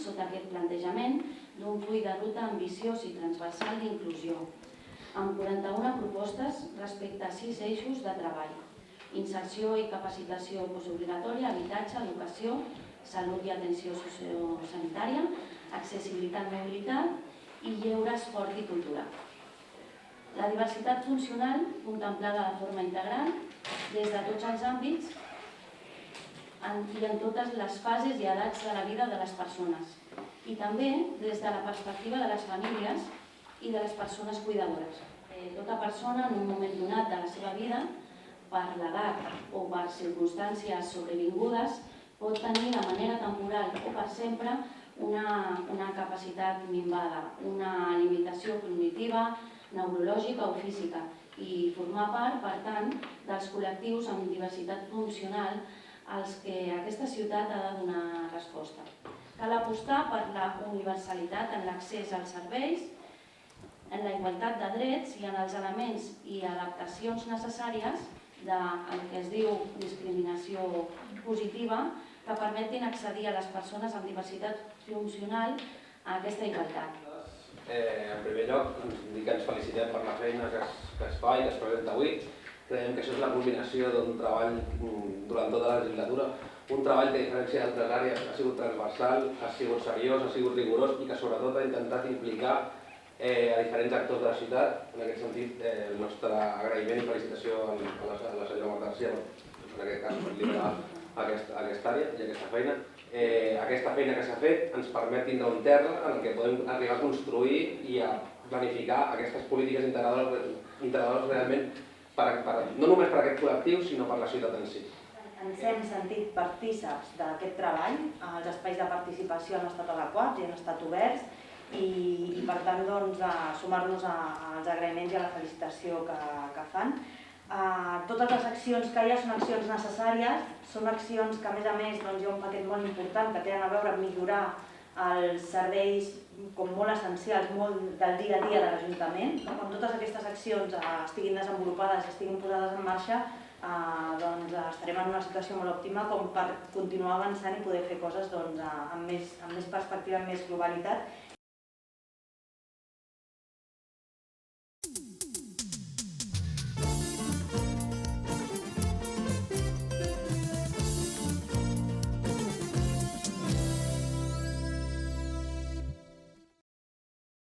sota aquest plantejament d'un full de ruta ambiciós i transversal d'inclusió, amb 41 propostes respecte a 6 eixos de treball: inserció i capacitació postobligatòria, habitatge, educació, salut i atenció sociosanitària, accessibilitat i mobilitat i lleure, esport i cultura. La diversitat funcional, contemplada de forma integral des de tots els àmbits i en totes les fases i edats de la vida de les persones, i també des de la perspectiva de les famílies i de les persones cuidadores. Tota persona en un moment donat de la seva vida, per l'edat o per circumstàncies sobrevingudes, pot tenir de manera temporal o per sempre una capacitat minvada, una limitació cognitiva, neurològica o física i formar part, per tant, dels col·lectius amb diversitat funcional als que aquesta ciutat ha de donar resposta. Cal apostar per la universalitat en l'accés als serveis, en la igualtat de drets i en els elements i adaptacions necessàries del que es diu discriminació positiva que permetin accedir a les persones amb diversitat funcional a aquesta igualtat. En primer lloc, dir que ens felicitem per la feina que es fa i que es presenta avui. Creiem que això és la culminació d'un treball durant tota la legislatura, un treball que, a diferència d'altres àrees, ha sigut transversal, ha sigut seriós, ha sigut rigorós i que sobretot ha intentat implicar a diferents actors de la ciutat. En aquest sentit, el nostre agraïment i felicitació a la senyora Marta García, en aquest cas, per liderar aquesta àrea i aquesta feina. Aquesta feina que s'ha fet ens permet tindre un terra en què podem arribar a construir i a planificar aquestes polítiques integradores realment, no només per a aquest col·lectiu, sinó per a la ciutat en si. Ens hem sentit partícips d'aquest treball, els espais de participació han estat adequats i han estat oberts i per tant sumar-nos als agraïments i a la felicitació que fan. Totes les accions que hi ha són accions necessàries, són accions que a més hi ha un paquet molt important que tenen a veure amb millorar els serveis com molt essencials, molt del dia a dia de l'Ajuntament. Quan totes aquestes accions estiguin desenvolupades i estiguin posades en marxa, estarem en una situació molt òptima com per continuar avançant i poder fer coses amb més perspectiva, amb més globalitat